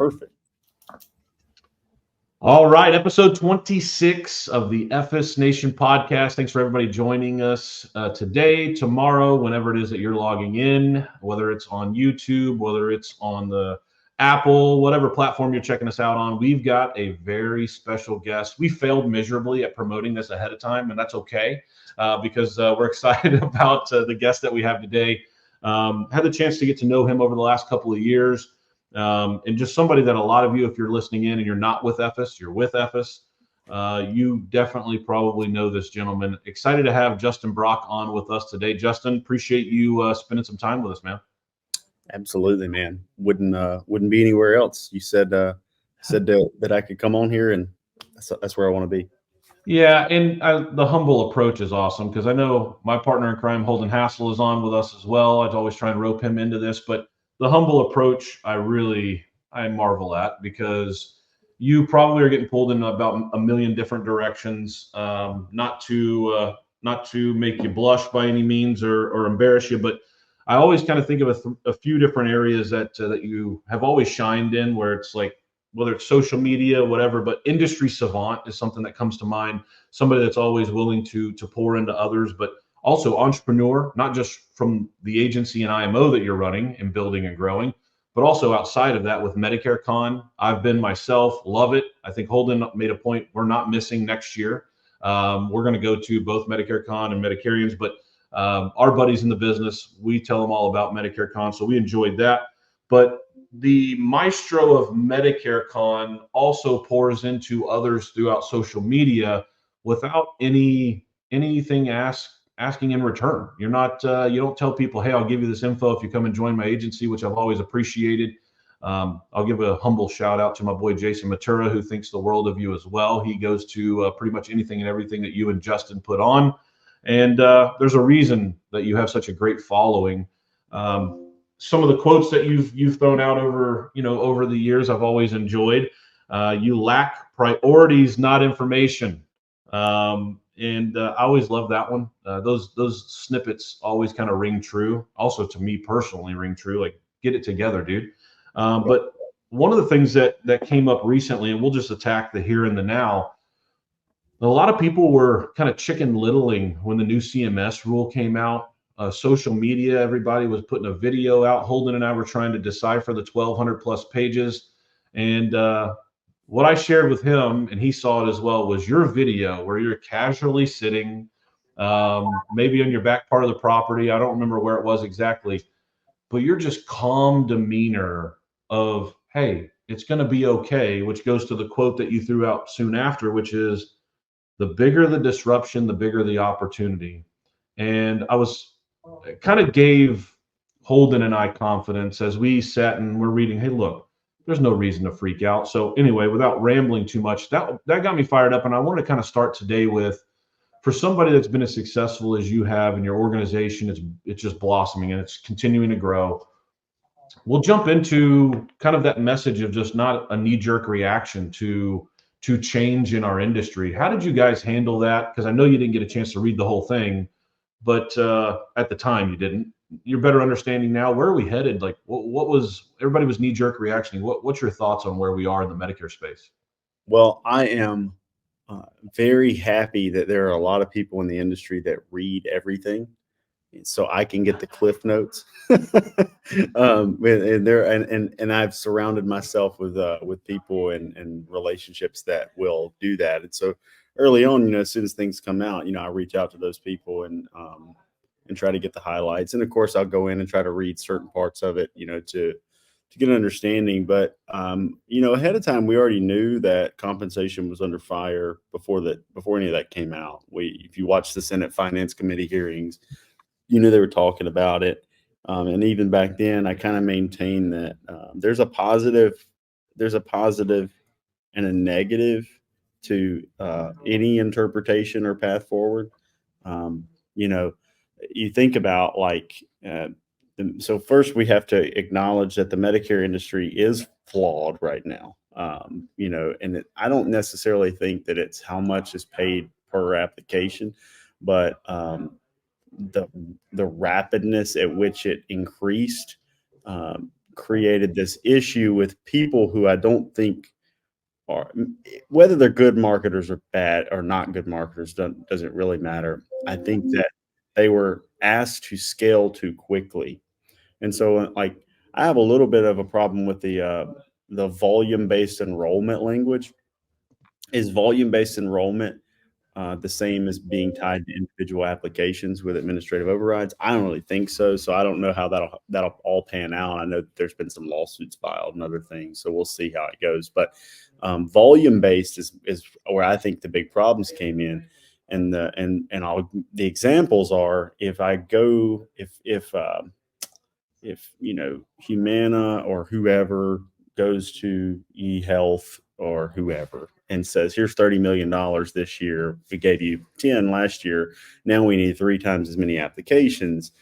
Perfect. All right, episode 26 of the FS Nation podcast. Thanks for everybody joining us today, tomorrow, whenever it is that you're logging in, whether it's on YouTube, whether it's on the Apple, whatever platform you're checking us out on. We've got a very special guest. We failed miserably at promoting this ahead of time, and that's okay because we're excited about the guest that we have today. Had the chance to get to know him over the last couple of years. And just somebody that a lot of you, if you're listening in and you're not with EFIS, you're with EFIS, you definitely probably know this gentleman. Excited to have Justin Brock on with us today. Justin, appreciate you spending some time with us, man. Absolutely, man. Wouldn't be anywhere else. You said that I could come on here, and that's where I want to be. Yeah, and the humble approach is awesome because I know my partner in crime, Holden Hassel, is on with us as well. I'd always try and rope him into this, but the humble approach, I marvel at because you probably are getting pulled in about a million different directions. Not to make you blush by any means or embarrass you, but I always kind of think of a few different areas that you have always shined in, where it's like, whether it's social media, whatever, but industry savant is something that comes to mind. Somebody that's always willing to pour into others, but also entrepreneur, not just from the agency and IMO that you're running and building and growing, but also outside of that with Medicare Con. I've been myself, love it. I think Holden made a point we're not missing next year. We're going to go to both Medicare Con and Medicarians, but our buddies in the business, we tell them all about Medicare Con, so we enjoyed that. But the maestro of Medicare Con also pours into others throughout social media without anything asking in return. You're not you don't tell people, hey, I'll give you this info if you come and join my agency, which I've always appreciated. I'll give a humble shout out to my boy Jason Matura, who thinks the world of you as well. He goes to pretty much anything and everything that you and Justin put on, and there's a reason that you have such a great following. Some of the quotes that you've thrown out over the years, I've always enjoyed. You lack priorities, not information, and I always love that one. Those snippets always kind of ring true. Also, to me personally, ring true. Like, get it together, dude. But one of the things that came up recently, and we'll just attack the here and the now. A lot of people were kind of chicken littling when the new CMS rule came out. Social media, everybody was putting a video out. Holden and I were trying to decipher the 1,200 plus pages. And what I shared with him, and he saw it as well, was your video where you're casually sitting, maybe on your back part of the property. I don't remember where it was exactly, but you're just calm demeanor of, hey, it's going to be okay, which goes to the quote that you threw out soon after, which is, the bigger the disruption, the bigger the opportunity. And I was kind of gave Holden and I confidence as we sat and we're reading, hey, look, there's no reason to freak out. So anyway, without rambling too much, that got me fired up. And I want to kind of start today with, for somebody that's been as successful as you have in your organization, it's just blossoming and it's continuing to grow. We'll jump into kind of that message of just not a knee-jerk reaction to change in our industry. How did you guys handle that? Because I know you didn't get a chance to read the whole thing, but at the time you didn't. You're better understanding now. Where are we headed? Like, what was, everybody was knee-jerk reactioning. What's your thoughts on where we are in the Medicare space? Well, I am very happy that there are a lot of people in the industry that read everything, so I can get the cliff notes. And I've surrounded myself with people and relationships that will do that. And so early on, as soon as things come out, I reach out to those people and try to get the highlights. And of course, I'll go in and try to read certain parts of it, to get an understanding. But ahead of time, we already knew that compensation was under fire before any of that came out. If you watch the Senate Finance Committee hearings, they were talking about it. And even back then, I kind of maintained that there's a positive and a negative to any interpretation or path forward. You think about so first we have to acknowledge that the Medicare industry is flawed right now. And I don't necessarily think that it's how much is paid per application, but the rapidness at which it increased created this issue with people who I don't think are, whether they're good marketers or bad or not good marketers doesn't really matter. I think that they were asked to scale too quickly. And so, like, I have a little bit of a problem with the volume-based enrollment language. Is volume-based enrollment the same as being tied to individual applications with administrative overrides? I don't really think so. So I don't know how that'll all pan out. I know that there's been some lawsuits filed and other things, so we'll see how it goes. But volume-based is where I think the big problems came in. And the examples are, if I go if Humana or whoever goes to eHealth or whoever and says, here's $30 million this year, we gave you 10 last year, now we need 3 times as many applications.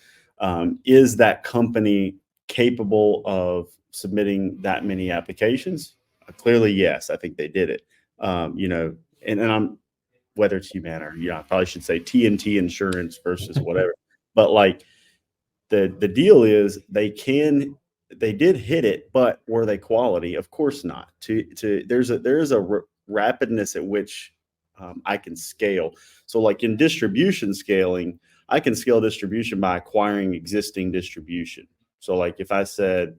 Is that company capable of submitting that many applications? Clearly yes, I think they did it. And I'm, whether it's Humana or, I probably should say TNT Insurance versus whatever, but like, the deal is they did hit it, but were they quality? Of course not. There is a rapidness at which I can scale. So like in distribution scaling, I can scale distribution by acquiring existing distribution. So like if I said,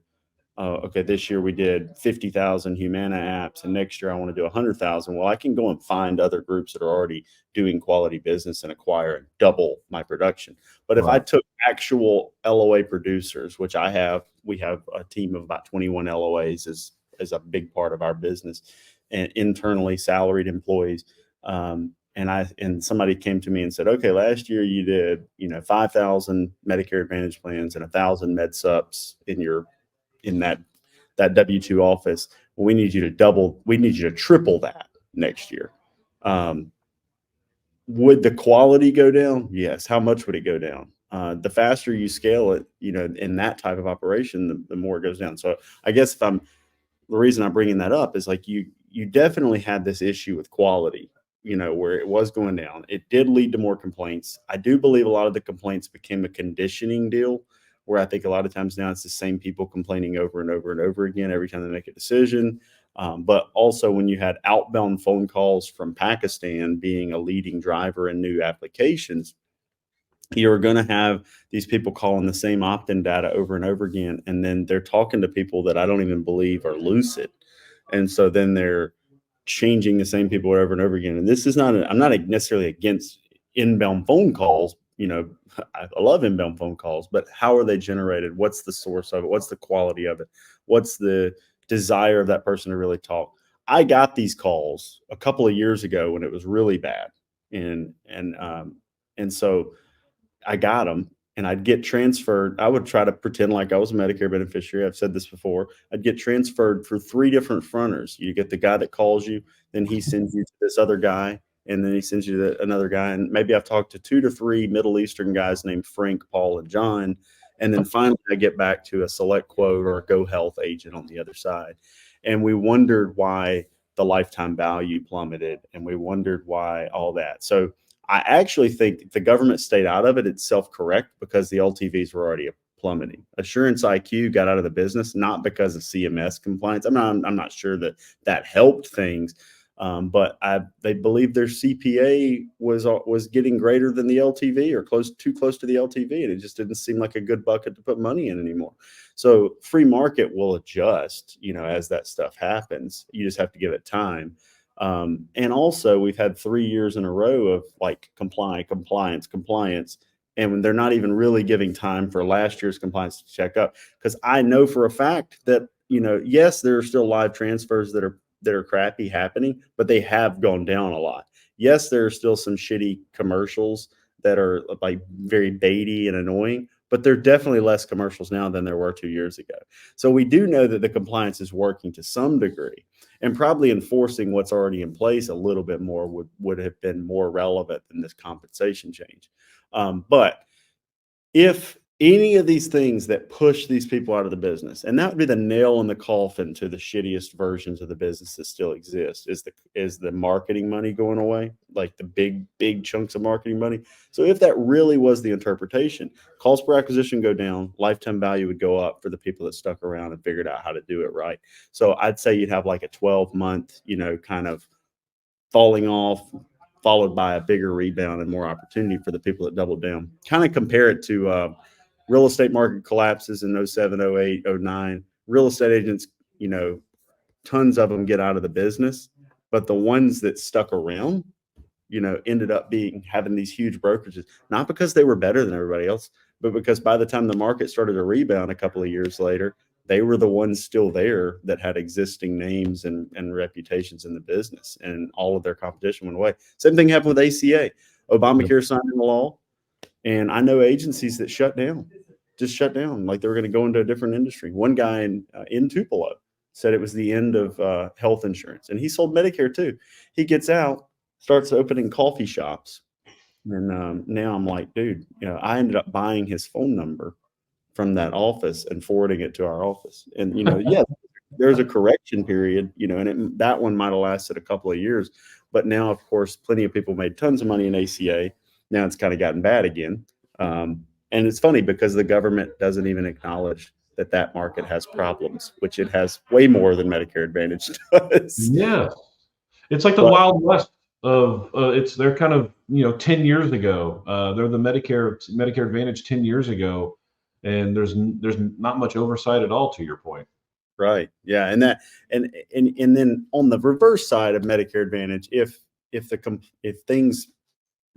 okay, this year we did 50,000 Humana apps, and next year I want to do 100,000. Well, I can go and find other groups that are already doing quality business and acquire and double my production. But if I took actual LOA producers, which we have a team of about 21 LOAs as a big part of our business, and internally salaried employees. And somebody came to me and said, okay, last year you did 5,000 Medicare Advantage plans and 1,000 med sups in that W-2 office. Well, we need you to triple that next year. Would the quality go down? Yes. How much would it go down? The faster you scale it, in that type of operation, the more it goes down. So I guess the reason I'm bringing that up is like you definitely had this issue with quality, where it was going down. It did lead to more complaints. I do believe a lot of the complaints became a conditioning deal, where I think a lot of times now it's the same people complaining over and over and over again every time they make a decision. But also when you had outbound phone calls from Pakistan being a leading driver in new applications, you're going to have these people calling the same opt-in data over and over again. And then they're talking to people that I don't even believe are lucid. And so then they're changing the same people over and over again. And this is I'm not necessarily against inbound phone calls. I love inbound phone calls, but how are they generated? What's the source of it? What's the quality of it? What's the desire of that person to really talk? I got these calls a couple of years ago when it was really bad. And so I got them, and I'd get transferred. I would try to pretend like I was a Medicare beneficiary. I've said this before. I'd get transferred for 3 different fronters. You get the guy that calls you, then he sends you to this other guy, and then he sends you to another guy. And maybe I've talked to 2 to 3 Middle Eastern guys named Frank, Paul, and John. And then finally I get back to a Select Quote or a Go Health agent on the other side. And we wondered why the lifetime value plummeted, and we wondered why all that. So I actually think the government stayed out of it. It's self-correct because the LTVs were already plummeting. Assurance IQ got out of the business, not because of CMS compliance. I'm not sure that helped things, but they believe their CPA was getting greater than the LTV or too close to the LTV, and it just didn't seem like a good bucket to put money in anymore. So free market will adjust, as that stuff happens. You just have to give it time. And also we've had 3 years in a row of like compliance, and when they're not even really giving time for last year's compliance to check up. Because I know for a fact that, yes, there are still live transfers that are crappy happening, but they have gone down a lot. Yes, there are still some shitty commercials that are like very baity and annoying, but there are definitely less commercials now than there were 2 years ago. So we do know that the compliance is working to some degree, and probably enforcing what's already in place a little bit more would have been more relevant than this compensation change. But if any of these things that push these people out of the business, and that would be the nail in the coffin to the shittiest versions of the business that still exist, is the marketing money going away, like the big chunks of marketing money. So if that really was the interpretation, cost per acquisition go down, lifetime value would go up for the people that stuck around and figured out how to do it right. So I'd say you'd have like a 12-month, kind of falling off, followed by a bigger rebound and more opportunity for the people that doubled down. Kind of compare it to real estate market collapses in 07, 08, 09. Real estate agents, tons of them get out of the business, but the ones that stuck around, ended up having these huge brokerages, not because they were better than everybody else, but because by the time the market started to rebound a couple of years later, they were the ones still there that had existing names and reputations in the business, and all of their competition went away. Same thing happened with ACA. Obamacare signed into law, and I know agencies that just shut down, like they were going to go into a different industry. One guy in Tupelo said it was the end of health insurance, and he sold Medicare too. He gets out, starts opening coffee shops, and now I'm like, dude, I ended up buying his phone number from that office and forwarding it to our office. And yeah, there's a correction period, and that one might have lasted a couple of years, but now, of course, plenty of people made tons of money in ACA. Now it's kind of gotten bad again, and it's funny because the government doesn't even acknowledge that market has problems, which it has way more than Medicare Advantage does. Yeah, it's like the But Wild West of they're kind of 10 years ago. They're the Medicare Advantage 10 years ago, and there's not much oversight at all, to your point. right, yeah, and then on the reverse side of Medicare Advantage, if things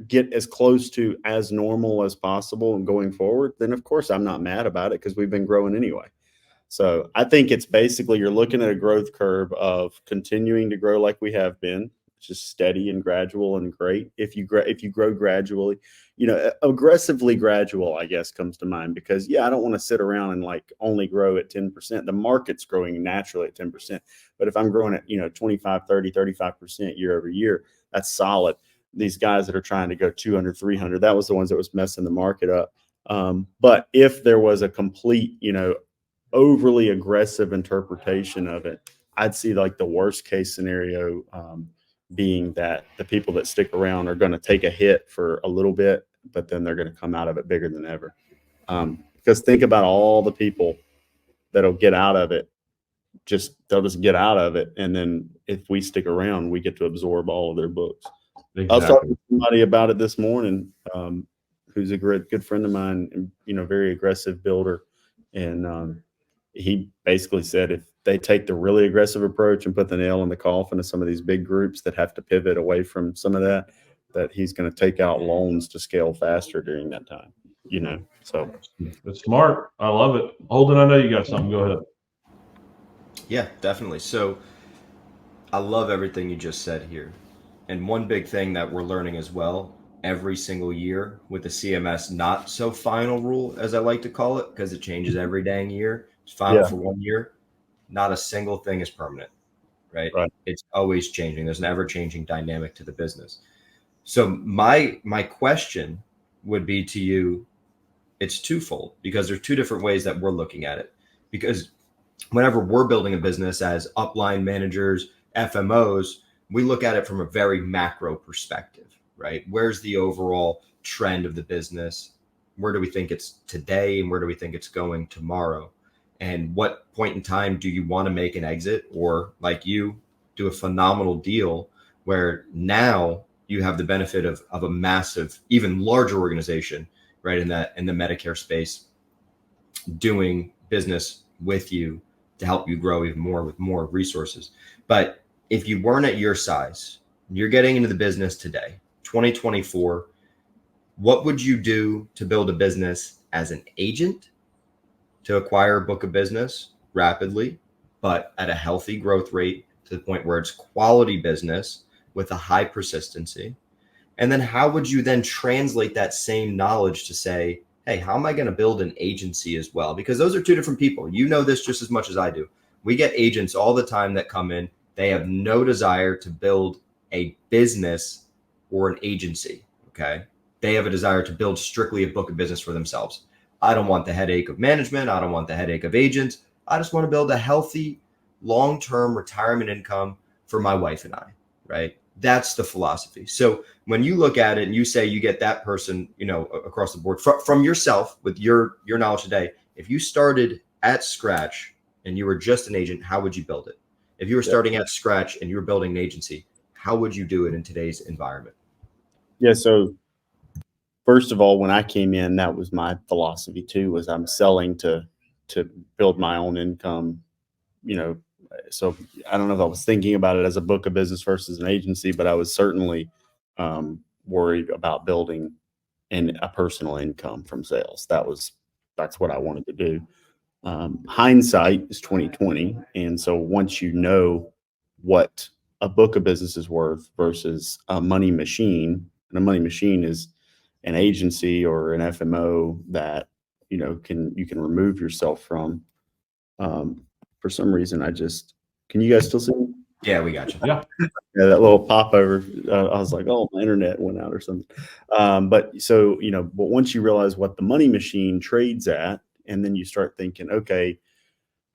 get as close to as normal as possible and going forward, then of course I'm not mad about it because we've been growing anyway. So I think it's basically you're looking at a growth curve of continuing to grow like we have been, just steady and gradual and great. If you grow gradually, aggressively gradual, I guess comes to mind, because I don't want to sit around and like only grow at 10%. The market's growing naturally at 10%. But if I'm growing at 25, 30, 35% year over year, that's solid. These guys that are trying to go 200, 300, that was the ones that was messing the market up. But if there was a complete, overly aggressive interpretation of it, I'd see like the worst case scenario being that the people that stick around are going to take a hit for a little bit, but then they're going to come out of it bigger than ever. Because think about all the people that'll get out of it. They'll just get out of it, and then if we stick around, we get to absorb all of their books. Exactly. I was talking to somebody about it this morning, who's a good friend of mine, and very aggressive builder, and he basically said if they take the really aggressive approach and put the nail in the coffin of some of these big groups that have to pivot away from some of that he's going to take out loans to scale faster during that time. So it's smart. I love it. Holden, I know you got something. Go ahead. Yeah, definitely. So I love everything you just said here. And one big thing that we're learning as well every single year with the CMS not so final rule, as I like to call it, because it changes every dang year. It's final for 1 year. Not a single thing is permanent, right? It's always changing. There's an ever-changing dynamic to the business. So my question would be to you, it's twofold, because there's two different ways that we're looking at it. Because whenever we're building a business as upline managers, FMOs, we look at it from a very macro perspective, right? Where's the overall trend of the business? Where do we think it's today, and where do we think it's going tomorrow? And what point in time do you want to make an exit, or like you do a phenomenal deal where now you have the benefit of a massive, even larger organization, right? In the Medicare space, doing business with you to help you grow even more with more resources. But if you weren't at your size, you're getting into the business today, 2024, what would you do to build a business as an agent to acquire a book of business rapidly, but at a healthy growth rate to the point where it's quality business with a high persistency? And then how would you then translate that same knowledge to say, hey, how am I going to build an agency as well? Because those are two different people. You know this just as much as I do. We get agents all the time that come in. They have no desire to build a business or an agency, okay? They have a desire to build strictly a book of business for themselves. I don't want the headache of management. I don't want the headache of agents. I just want to build a healthy, long-term retirement income for my wife and I, right? That's the philosophy. So when you look at it and you say you get that person, across the board from yourself with your knowledge today, if you started at scratch and you were just an agent, how would you build it? If you were starting at scratch and you were building an agency, how would you do it in today's environment? Yeah. So first of all, when I came in, that was my philosophy too, was I'm selling to build my own income, you know. So I don't know if I was thinking about it as a book of business versus an agency, but I was certainly worried about building a personal income from sales. That's what I wanted to do. Hindsight is 2020, and so once you know what a book of business is worth versus a money machine, and a money machine is an agency or an FMO that you can remove yourself from. For some reason, can you guys still see me? Yeah, we got you. Yeah. Yeah, that little popover. I was like, oh, my internet went out or something. But once you realize what the money machine trades at, and then you start thinking, okay,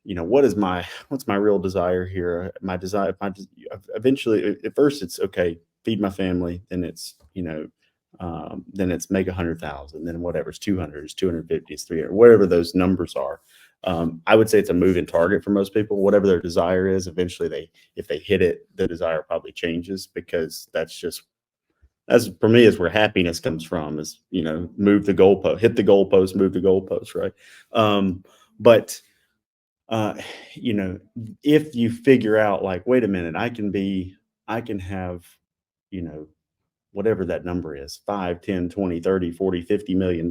what's my real desire here? My desire, eventually, at first it's okay, feed my family. Then it's make 100,000. Then whatever, it's 200, it's 250, it's 300, whatever those numbers are. I would say it's a moving target for most people. Whatever their desire is, eventually if they hit it, the desire probably changes, because that's for me is where happiness comes from, is, move the goalpost, hit the goalpost, move the goalpost. Right. But uh, if you figure out, like, wait a minute, I can have, you know, whatever that number is, 5, 10, 20, 30, 40, $50 million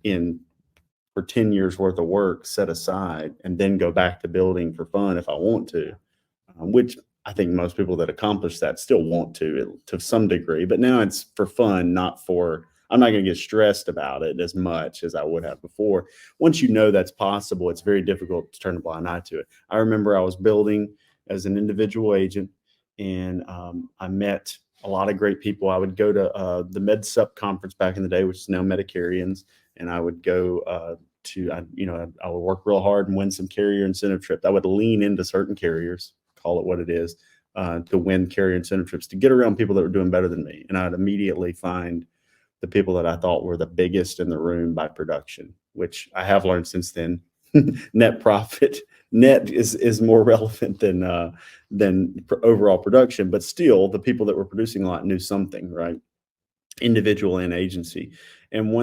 in for 10 years worth of work set aside, and then go back to building for fun if I want to, which I think most people that accomplish that still want to some degree, but now it's for fun, I'm not going to get stressed about it as much as I would have before. Once you know that's possible, it's very difficult to turn a blind eye to it. I remember I was building as an individual agent, and I met a lot of great people. I would go to the MedSup conference back in the day, which is now Medicarians, and I would go I would work real hard and win some carrier incentive trips. I would lean into certain carriers, call it what it is, to win carrier incentive trips, to get around people that were doing better than me. And I'd immediately find the people that I thought were the biggest in the room by production, which I have learned since then. Net profit, net is more relevant than overall production, but still, the people that were producing a lot knew something, right? Individual and agency. And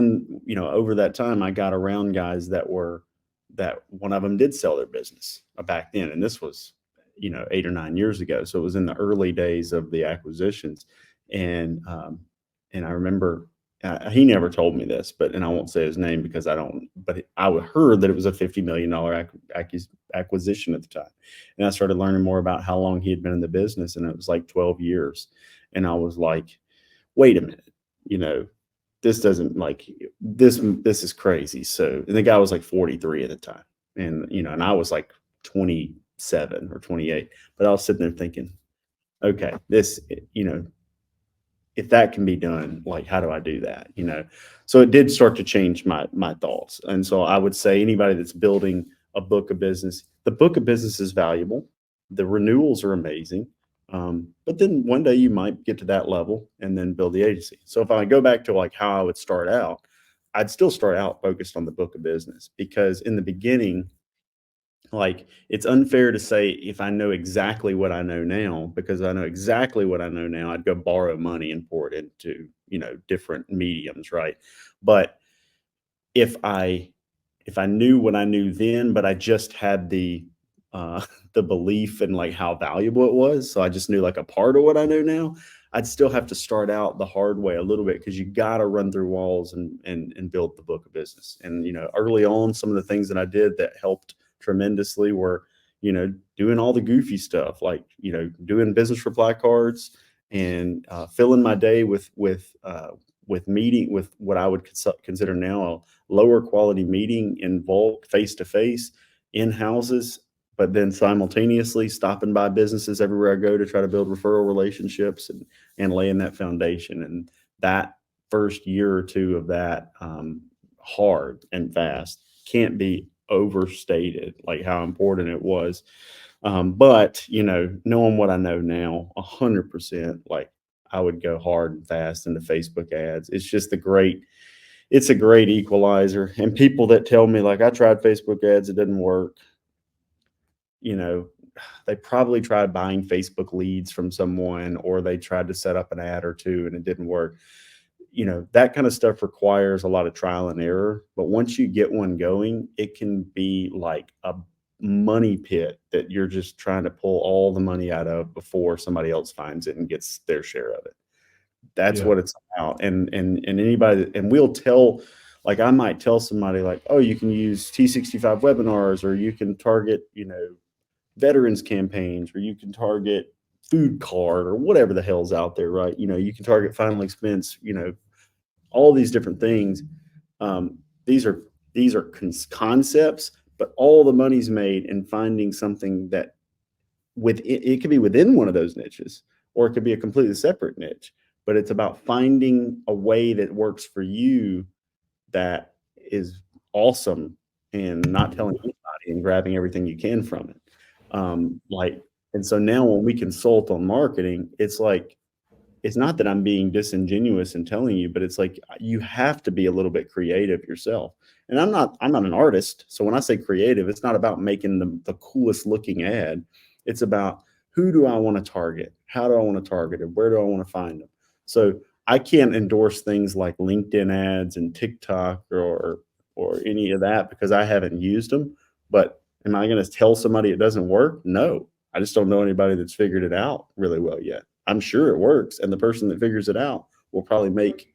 over that time, I got around guys that one of them did sell their business back then. And this was, 8 or 9 years ago. So it was in the early days of the acquisitions. And I remember, he never told me this, and I won't say his name because but I heard that it was a $50 million acquisition at the time. And I started learning more about how long he had been in the business, and it was like 12 years. And I was like, wait a minute, this doesn't, like, this is crazy. So, and the guy was like 43 at the time, and I was like 27 or 28, but I was sitting there thinking, okay, this, if that can be done, like, how do I do that? So it did start to change my thoughts. And so I would say anybody that's building a book of business, the book of business is valuable. The renewals are amazing. But then one day you might get to that level and then build the agency. So if I go back to, like, how I would start out, I'd still start out focused on the book of business, because in the beginning, like, it's unfair to say if I know exactly what I know now, because I know exactly what I know now, I'd go borrow money and pour it into, different mediums, right? But if I knew what I knew then, but I just had uh the belief in, like, how valuable it was, so I just knew, like, a part of what I know now, I'd still have to start out the hard way a little bit, because you got to run through walls and build the book of business. And early on, some of the things that I did that helped tremendously were, doing all the goofy stuff, like, doing business reply cards, and filling my day with what I would consider now a lower quality meeting in bulk, face to face, in houses, but then simultaneously stopping by businesses everywhere I go to try to build referral relationships and laying that foundation. And that first year or two of that, hard and fast can't be overstated, like how important it was. But knowing what I know now, 100%, like I would go hard and fast into Facebook ads. It's a great equalizer. And people that tell me like, I tried Facebook ads, it didn't work, you know, they probably tried buying Facebook leads from someone, or they tried to set up an ad or two and it didn't work. That kind of stuff requires a lot of trial and error. But once you get one going, it can be like a money pit that you're just trying to pull all the money out of before somebody else finds it and gets their share of it. That's what it's about. And anybody, and we'll tell, like I might tell somebody like, oh, you can use T65 webinars, or you can target, veterans campaigns, or you can target food card, or whatever the hell's out there, right? You can target final expense, all these different things. These are concepts, but all the money's made in finding something that it could be within one of those niches, or it could be a completely separate niche. But it's about finding a way that works for you that is awesome, and not telling anybody and grabbing everything you can from it. And so now when we consult on marketing, it's like, it's not that I'm being disingenuous in telling you, but it's like you have to be a little bit creative yourself. And I'm not an artist. So when I say creative, it's not about making the coolest looking ad. It's about, who do I want to target? How do I want to target it? Where do I want to find them? So I can't endorse things like LinkedIn ads and TikTok or any of that, because I haven't used them. But am I going to tell somebody it doesn't work? No, I just don't know anybody that's figured it out really well yet. I'm sure it works. And the person that figures it out will probably make,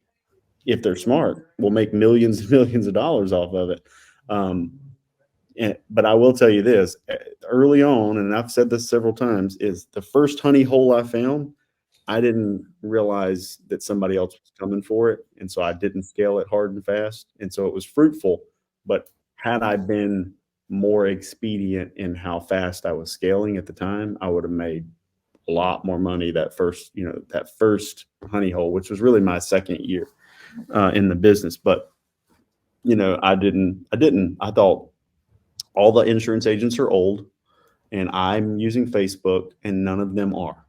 if they're smart, will make millions and millions of dollars off of it. But I will tell you this, early on, and I've said this several times, is the first honey hole I found, I didn't realize that somebody else was coming for it. And so I didn't scale it hard and fast. And so it was fruitful. But had I been more expedient in how fast I was scaling at the time, I would have made a lot more money that first honey hole, which was really my second year in the business. But, I thought all the insurance agents are old and I'm using Facebook and none of them are.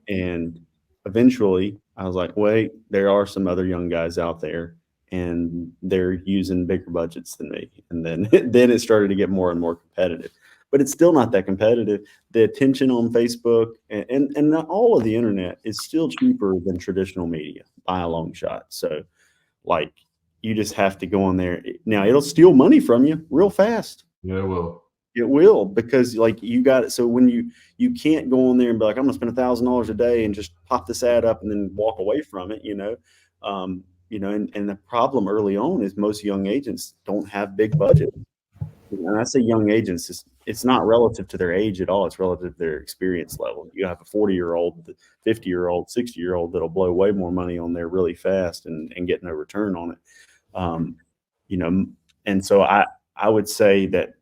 And eventually I was like, wait, there are some other young guys out there and they're using bigger budgets than me. And then, then it started to get more and more competitive, but it's still not that competitive. The attention on Facebook and not all of the internet is still cheaper than traditional media by a long shot. So like, you just have to go on there. Now it'll steal money from you real fast. Yeah, it will. It will, because like you got it. So when you can't go on there and be like, I'm gonna spend $1,000 a day and just pop this ad up and then walk away from it, and the problem early on is most young agents don't have big budgets. And I say young agents, it's not relative to their age at all. It's relative to their experience level. You have a 40-year-old, 50-year-old, 60-year-old that'll blow way more money on there really fast and get no return on it. And so I would say that,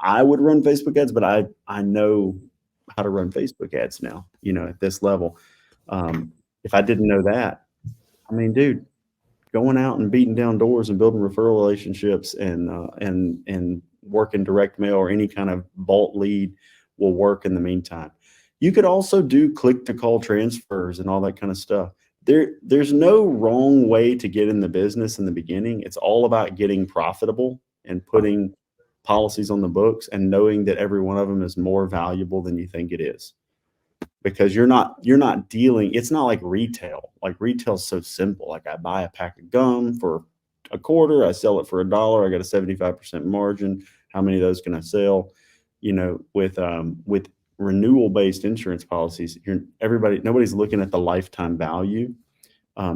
I would run Facebook ads, but I know how to run Facebook ads now, at this level. If I didn't know that, I mean, dude, going out and beating down doors and building referral relationships and working direct mail or any kind of bulk lead will work in the meantime. You could also do click to call transfers and all that kind of stuff. There's no wrong way to get in the business in the beginning. It's all about getting profitable and putting policies on the books and knowing that every one of them is more valuable than you think it is. Because you're not dealing, it's not like retail. Like retail's so simple. Like I buy a pack of gum for $0.25, I sell it for $1, I got a 75% margin. How many of those can I sell? With renewal-based insurance policies, nobody's looking at the lifetime value.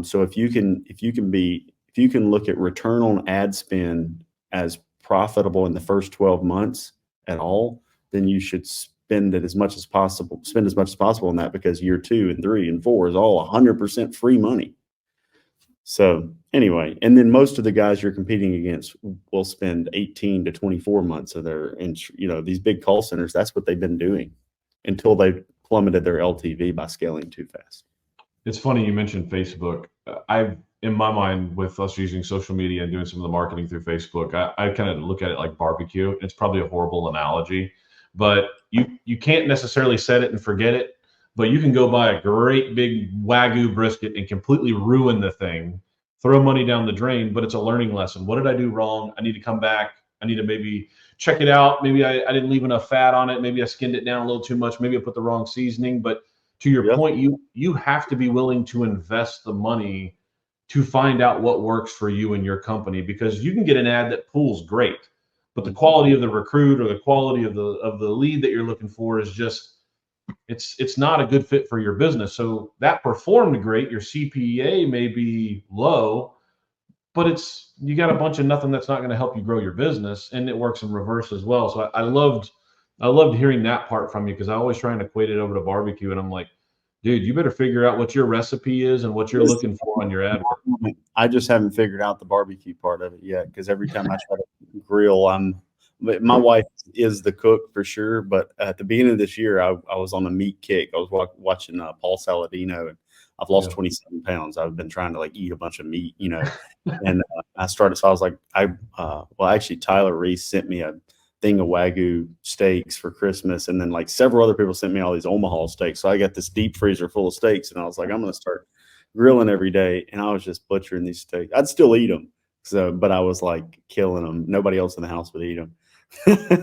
So if you can look at return on ad spend as profitable in the first 12 months at all, then you should spend as much as possible in that, because year 2 and 3 and 4 is all 100% free money. So anyway, and then most of the guys you're competing against will spend 18 to 24 months of their, these big call centers, that's what they've been doing until they plummeted their LTV by scaling too fast. It's funny you mentioned Facebook. I've in my mind, with us using social media and doing some of the marketing through Facebook, I kind of look at it like barbecue. It's probably a horrible analogy, but you can't necessarily set it and forget it, but you can go buy a great big Wagyu brisket and completely ruin the thing, throw money down the drain, but it's a learning lesson. What did I do wrong? I need to come back. I need to maybe check it out. Maybe I didn't leave enough fat on it. Maybe I skinned it down a little too much. Maybe I put the wrong seasoning. But to your Yeah. point, you have to be willing to invest the money to find out what works for you and your company, because you can get an ad that pulls great, but the quality of the recruit or the quality of the lead that you're looking for is just it's not a good fit for your business. So that performed great. Your CPA may be low, but you got a bunch of nothing that's not going to help you grow your business, and it works in reverse as well. So I loved hearing that part from you, because I always try and equate it over to barbecue, and I'm like, dude, you better figure out what your recipe is and what you're looking for on your ad work. I just haven't figured out the barbecue part of it yet, because every time I try to grill, my wife is the cook for sure. But at the beginning of this year, I was on a meat kick. I was watching Paul Saladino, and I've lost 27 pounds. I've been trying to like eat a bunch of meat, and I started. So I was like, actually, Tyler Reese sent me a thing of Wagyu steaks for Christmas, and then like several other people sent me all these Omaha steaks. So I got this deep freezer full of steaks, and I was like, I'm gonna start grilling every day. And I was just butchering these steaks. I'd still eat them, but I was like killing them. Nobody else in the house would eat them.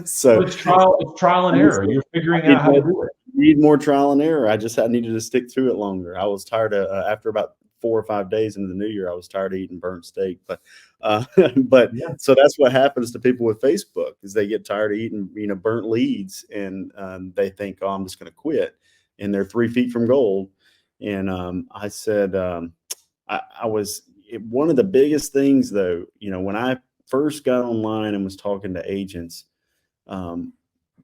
So it's trial and error. You're figuring out how to do it. Need more trial and error. I needed to stick through it longer. I was tired of after about 4 or 5 days into the new year, I was tired of eating burnt steak. But so that's what happens to people with Facebook, is they get tired of eating burnt leads, and they think, oh, I'm just going to quit, and they're 3 feet from gold. And I said, one of the biggest things though, when I first got online and was talking to agents,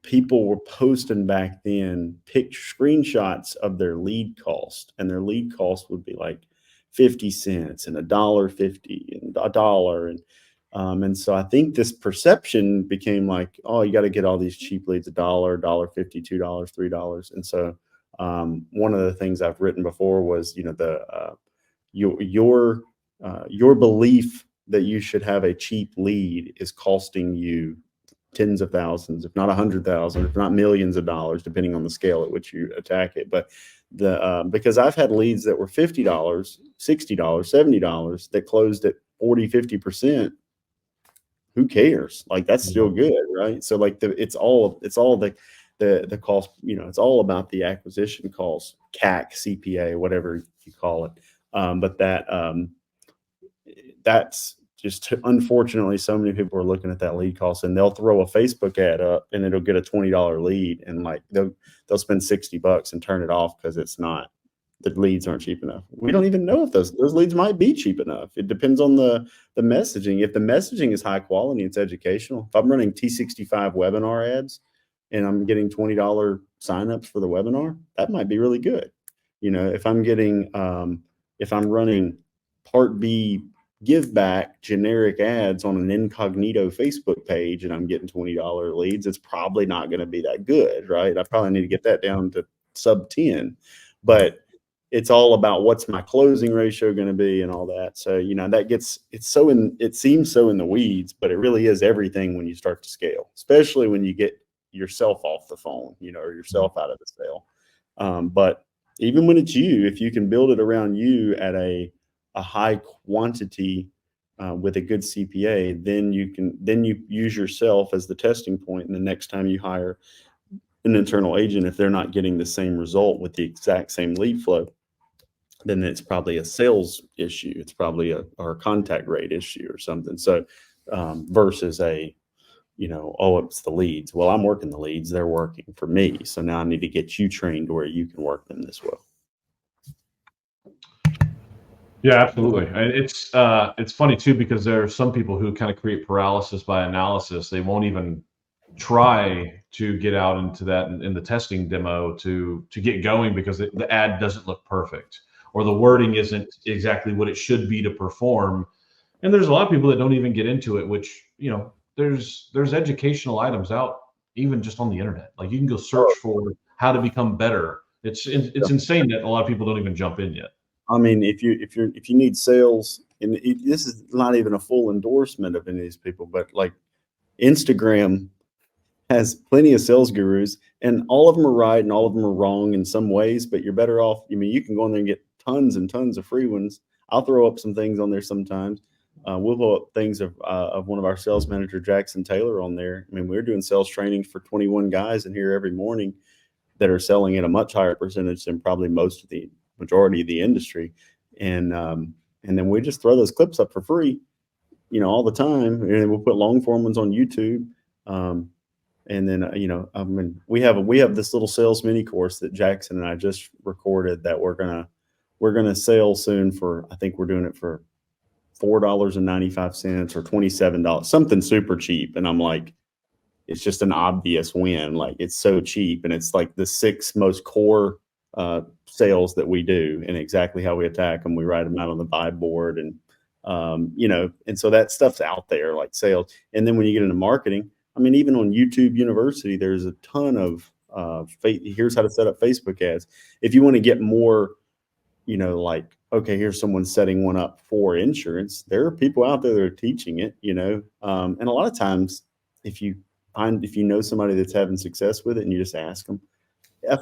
people were posting back then screenshots of their lead cost, and their lead cost would be like 50 cents and $1.50 and $1. And so I think this perception became like, oh, you got to get all these cheap leads, $1, $1.50, $2, $3. And so one of the things I've written before was, your belief that you should have a cheap lead is costing you tens of thousands, if not 100,000, if not millions of dollars, depending on the scale at which you attack it. But because I've had leads that were $50, $60, $70 that closed at 40, 50%. Who cares? Like, that's still good, right? So like it's all the cost, it's all about the acquisition cost, CAC, CPA, whatever you call it. But that's just, unfortunately, so many people are looking at that lead cost, and they'll throw a Facebook ad up and it'll get a $20 lead, and like they'll spend $60 and turn it off because the leads aren't cheap enough. We don't even know if those leads might be cheap enough. It depends on the messaging. If the messaging is high quality, it's educational. If I'm running T65 webinar ads and I'm getting $20 signups for the webinar, that might be really good. If I'm getting if I'm running Part B give back generic ads on an incognito Facebook page and I'm getting $20 leads, it's probably not going to be that good, right? I probably need to get that down to sub 10. But it's all about what's my closing ratio going to be and all that. So, it seems so in the weeds, but it really is everything when you start to scale, especially when you get yourself off the phone, or yourself out of the sale. But even when it's you, if you can build it around you at a high quantity with a good CPA, then you use yourself as the testing point. And the next time you hire an internal agent, if they're not getting the same result with the exact same lead flow, then it's probably a sales issue. It's probably a contact rate issue or something. So versus it's the leads. Well, I'm working the leads. They're working for me. So now I need to get you trained where you can work them this well. Yeah, absolutely. And it's funny too, because there are some people who kind of create paralysis by analysis. They won't even try to get out into that in the testing demo to get going because the ad doesn't look perfect, or the wording isn't exactly what it should be to perform. And there's a lot of people that don't even get into it, which, there's educational items out even just on the internet. Like, you can go search for how to become better. It's insane that a lot of people don't even jump in yet. I mean, if you need sales and this is not even a full endorsement of any of these people, but like Instagram has plenty of sales gurus, and all of them are right and all of them are wrong in some ways, but you're better off. I mean, you can go on there and get tons and tons of free ones. I'll throw up some things on there sometimes. We'll pull up things of one of our sales manager, Jackson Taylor, on there. I mean, we're doing sales trainings for 21 guys in here every morning that are selling at a much higher percentage than probably most of the majority of the industry. And then we just throw those clips up for free, all the time. And we'll put long form ones on YouTube. And then, I mean, we have this little sales mini course that Jackson and I just recorded that we're gonna sell soon for, I think we're doing it for $4.95 or $27, something super cheap. And I'm like, it's just an obvious win. Like, it's so cheap, and it's like the 6 most core sales that we do, and exactly how we attack them. We write them out on the buy board, and and so that stuff's out there, like sales. And then when you get into marketing, I mean, even on YouTube University, there's a ton of here's how to set up Facebook ads. If you want to get more, like, okay, here's someone setting one up for insurance. There are people out there that are teaching it, and a lot of times, if you know somebody that's having success with it and you just ask them.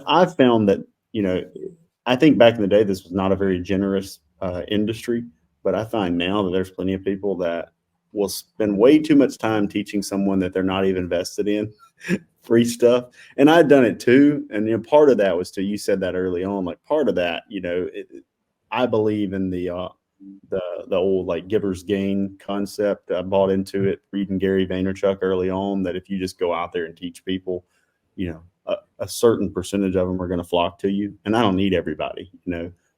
I've found that, I think back in the day, this was not a very generous industry, but I find now that there's plenty of people that will spend way too much time teaching someone that they're not even vested in free stuff. And I'd done it too. And, part of that was you said that early on, like part of that, I believe in the old like giver's gain concept. I bought into it reading Gary Vaynerchuk early on, that if you just go out there and teach people, a certain percentage of them are going to flock to you. And I don't need everybody,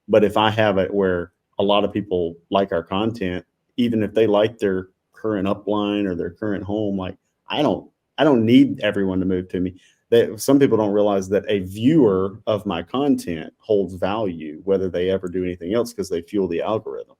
but if I have it where a lot of people like our content, even if they like their current upline or their current home, like I don't need everyone to move to me. Some people don't realize that a viewer of my content holds value, whether they ever do anything else, because they fuel the algorithm.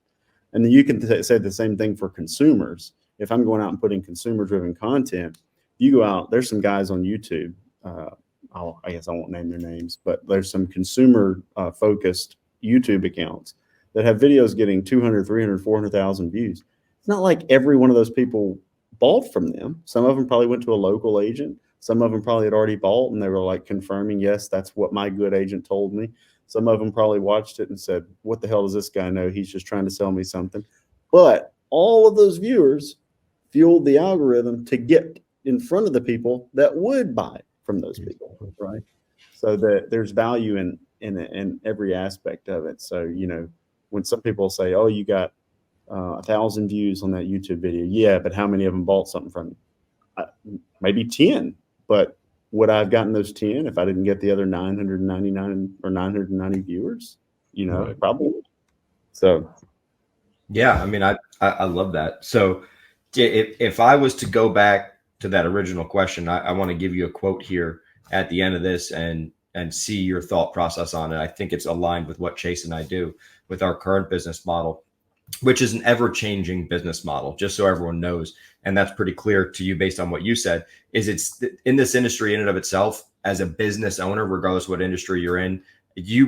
And then you can say the same thing for consumers. If I'm going out and putting consumer-driven content, you go out, there's some guys on YouTube. I guess I won't name their names, but there's some consumer-focused YouTube accounts that have videos getting 200, 300, 400,000 views. It's not like every one of those people bought from them. Some of them probably went to a local agent. Some of them probably had already bought, and they were like confirming, yes, that's what my good agent told me. Some of them probably watched it and said, what the hell does this guy know? He's just trying to sell me something. But all of those viewers fueled the algorithm to get in front of the people that would buy from those people, right? So that there's value in every aspect of it. So, when some people say, oh, you got 1,000 views on that YouTube video. Yeah, but how many of them bought something from you? Maybe 10. But would I have gotten those 10 if I didn't get the other 999 or 990 viewers? Right. Probably. So, yeah, I mean, I love that. So, if I was to go back to that original question, I want to give you a quote here at the end of this and see your thought process on it. I think it's aligned with what Chase and I do with our current business model, which is an ever-changing business model, just so everyone knows. And that's pretty clear to you based on what you said, is it's in this industry in and of itself, as a business owner, regardless of what industry you're in,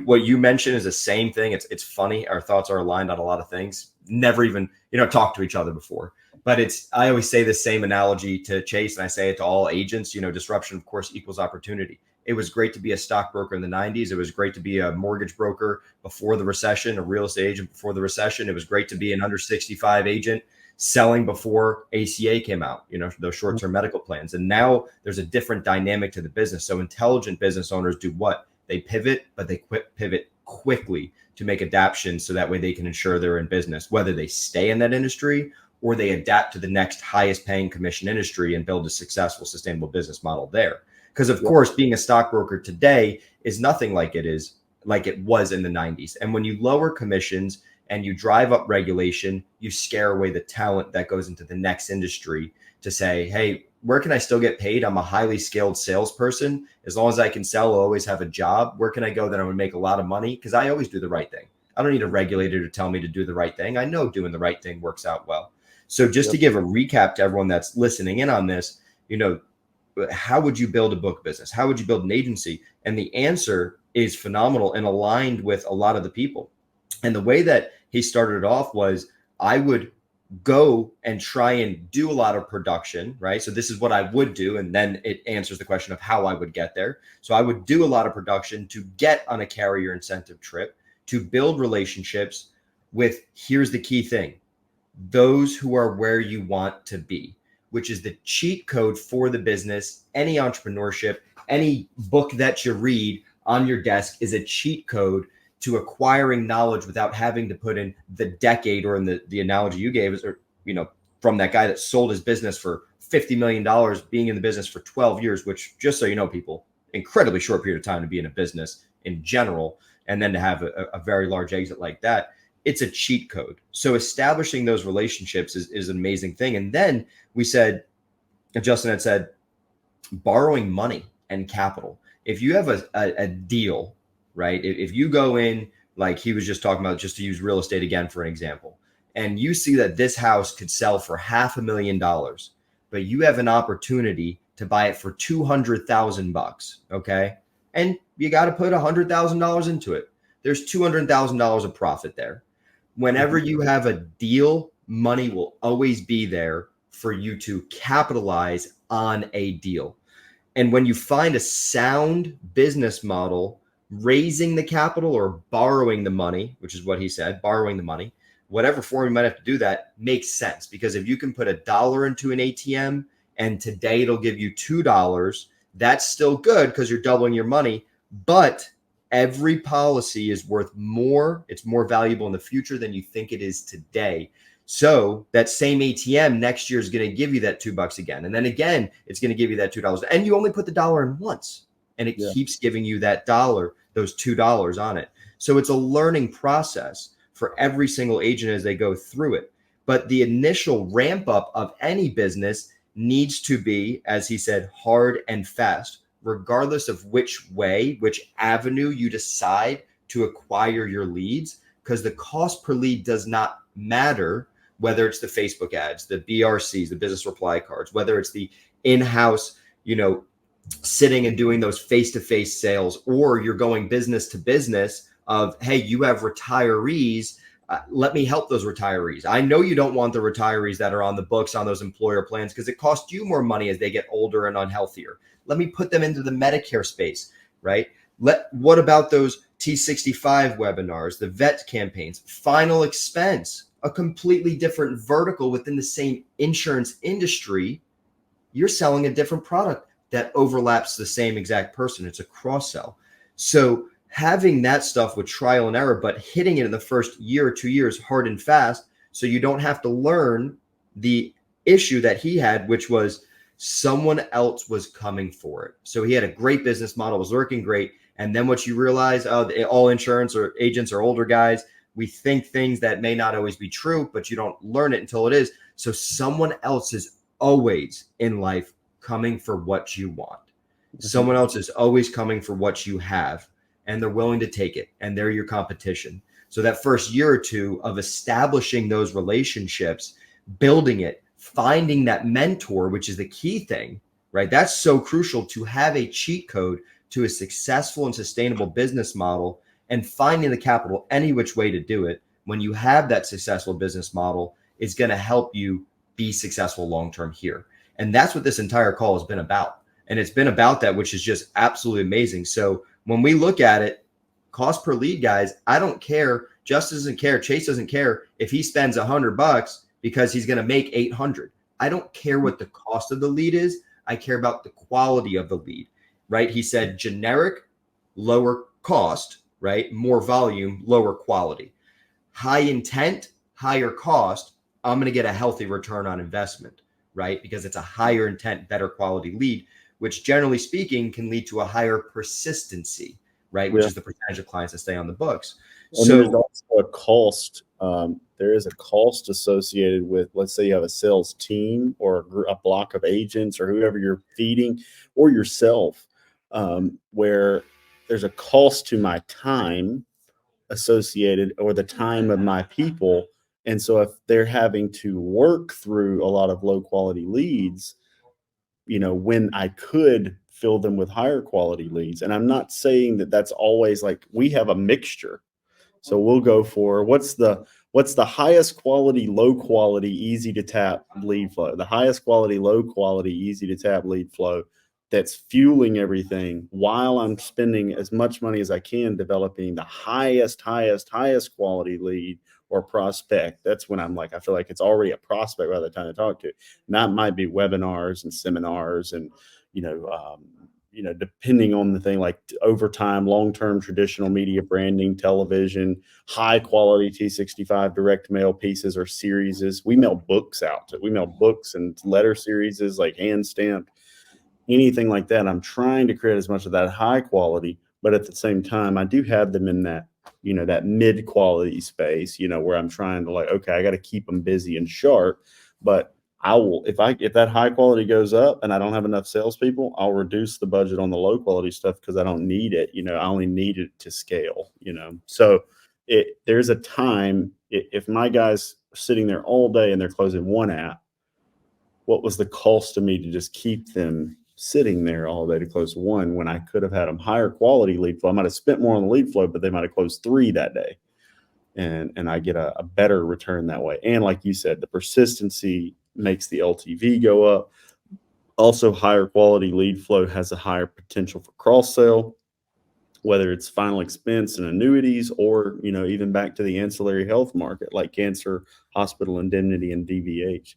what you mentioned is the same thing. It's funny. Our thoughts are aligned on a lot of things. Never even, talked to each other before. But I always say the same analogy to Chase, and I say it to all agents, disruption, of course, equals opportunity. It was great to be a stockbroker in the 90s. It was great to be a mortgage broker before the recession, a real estate agent before the recession. It was great to be an under 65 agent selling before ACA came out, those short-term medical plans. And now there's a different dynamic to the business. So intelligent business owners do what? They pivot, but they pivot quickly to make adaptations so that way they can ensure they're in business, whether they stay in that industry or they adapt to the next highest paying commission industry and build a successful, sustainable business model there. Because of course, being a stockbroker today is nothing like it was in the 90s. And when you lower commissions and you drive up regulation, you scare away the talent that goes into the next industry to say, hey, where can I still get paid? I'm a highly skilled salesperson. As long as I can sell, I'll always have a job. Where can I go that I'm going to make a lot of money? Because I always do the right thing. I don't need a regulator to tell me to do the right thing. I know doing the right thing works out well. So just to give a recap to everyone that's listening in on this, how would you build a book business? How would you build an agency? And the answer is phenomenal and aligned with a lot of the people. And the way that he started it off was, I would go and try and do a lot of production, right? So this is what I would do. And then it answers the question of how I would get there. So I would do a lot of production to get on a carrier incentive trip, to build relationships with, here's the key thing, those who are where you want to be, which is the cheat code for the business. Any entrepreneurship, any book that you read on your desk is a cheat code to acquiring knowledge without having to put in the decade, or in the analogy you gave is, or, from that guy that sold his business for $50 million, being in the business for 12 years, which, just so you know, people, incredibly short period of time to be in a business in general. And then to have a very large exit like that, it's a cheat code. So establishing those relationships is an amazing thing. And then we said, Justin had said, borrowing money and capital. If you have a deal, right? If you go in, like he was just talking about, just to use real estate again for an example, and you see that this house could sell for $500,000, but you have an opportunity to buy it for $200,000, okay? And you got to put $100,000 into it. There's $200,000 of profit there. Whenever you have a deal, money will always be there for you to capitalize on a deal. And when you find a sound business model, raising the capital or borrowing the money, which is what he said, borrowing the money, whatever form you might have to do that, makes sense. Because if you can put $1 into an ATM and today it'll give you $2, that's still good because you're doubling your money. But every policy is worth more. It's more valuable in the future than you think it is today. So that same ATM next year is going to give you that $2 again. And then again, it's going to give you that $2. And you only put the dollar in once. And it keeps giving you that dollar, those $2 on it. So it's a learning process for every single agent as they go through it. But the initial ramp up of any business needs to be, as he said, hard and fast, regardless of which way, which avenue you decide to acquire your leads, because the cost per lead does not matter, whether it's the Facebook ads, the BRCs, the business reply cards, whether it's the in-house, sitting and doing those face-to-face sales, or you're going business to business of, hey, you have retirees, let me help those retirees. I know you don't want the retirees that are on the books on those employer plans because it costs you more money as they get older and unhealthier. Let me put them into the Medicare space, right? What about those T65 webinars, the vet campaigns, final expense, a completely different vertical within the same insurance industry. You're selling a different product that overlaps the same exact person. It's a cross sell. So having that stuff with trial and error, but hitting it in the first year or 2 years hard and fast, so you don't have to learn the issue that he had, which was someone else was coming for it. So he had a great business model, was working great. And then what you realize, all insurance or agents are older guys. We think things that may not always be true, but you don't learn it until it is. So someone else is always in life coming for what you want. Someone else is always coming for what you have, and they're willing to take it, and they're your competition. So that first year or two of establishing those relationships, building it, finding that mentor, which is the key thing, right? That's so crucial, to have a cheat code to a successful and sustainable business model, and finding the capital any which way to do it. When you have that successful business model, is going to help you be successful long-term here. And that's what this entire call has been about. And it's been about that, which is just absolutely amazing. So when we look at it, cost per lead, guys, I don't care. Justin doesn't care. Chase doesn't care if he spends $100 because he's going to make 800. I don't care what the cost of the lead is. I care about the quality of the lead, right? He said generic, lower cost, right? More volume, lower quality. High intent, higher cost. I'm going to get a healthy return on investment, right? Because it's a higher intent, better quality lead, which generally speaking can lead to a higher persistency, right? Which is the percentage of clients that stay on the books. And so there's also a cost. There is a cost associated with, let's say you have a sales team or a block of agents or whoever you're feeding, or yourself, where there's a cost to my time associated, or the time of my people. And so if they're having to work through a lot of low quality leads, when I could fill them with higher quality leads. And I'm not saying that that's always, like, we have a mixture. So we'll go for what's the what's the highest quality, low quality, easy to tap lead flow? The highest quality, low quality, easy to tap lead flow that's fueling everything while I'm spending as much money as I can developing the highest quality lead or prospect. That's when I'm like, I feel like it's already a prospect by the time I talk to. And that might be webinars and seminars and, depending on the thing, like over time, long-term traditional media branding, television, high quality T65 direct mail pieces or series. We mail books out. We mail books and letter series, like hand stamped, anything like that. I'm trying to create as much of that high quality, but at the same time, I do have them in that, that mid quality space, where I'm trying to like, okay, I got to keep them busy and sharp, but I will, if that high quality goes up and I don't have enough salespeople, I'll reduce the budget on the low quality stuff because I don't need it. I only need it to scale. So there's a time if my guys are sitting there all day and they're closing one app, what was the cost to me to just keep them sitting there all day to close one when I could have had them higher quality lead flow? I might have spent more on the lead flow, but they might have closed 3 that day. And I get a better return that way. And like you said, the persistency makes the LTV go up. Also, higher quality lead flow has a higher potential for cross sell, whether it's final expense and annuities, or even back to the ancillary health market like cancer, hospital indemnity, and DVH.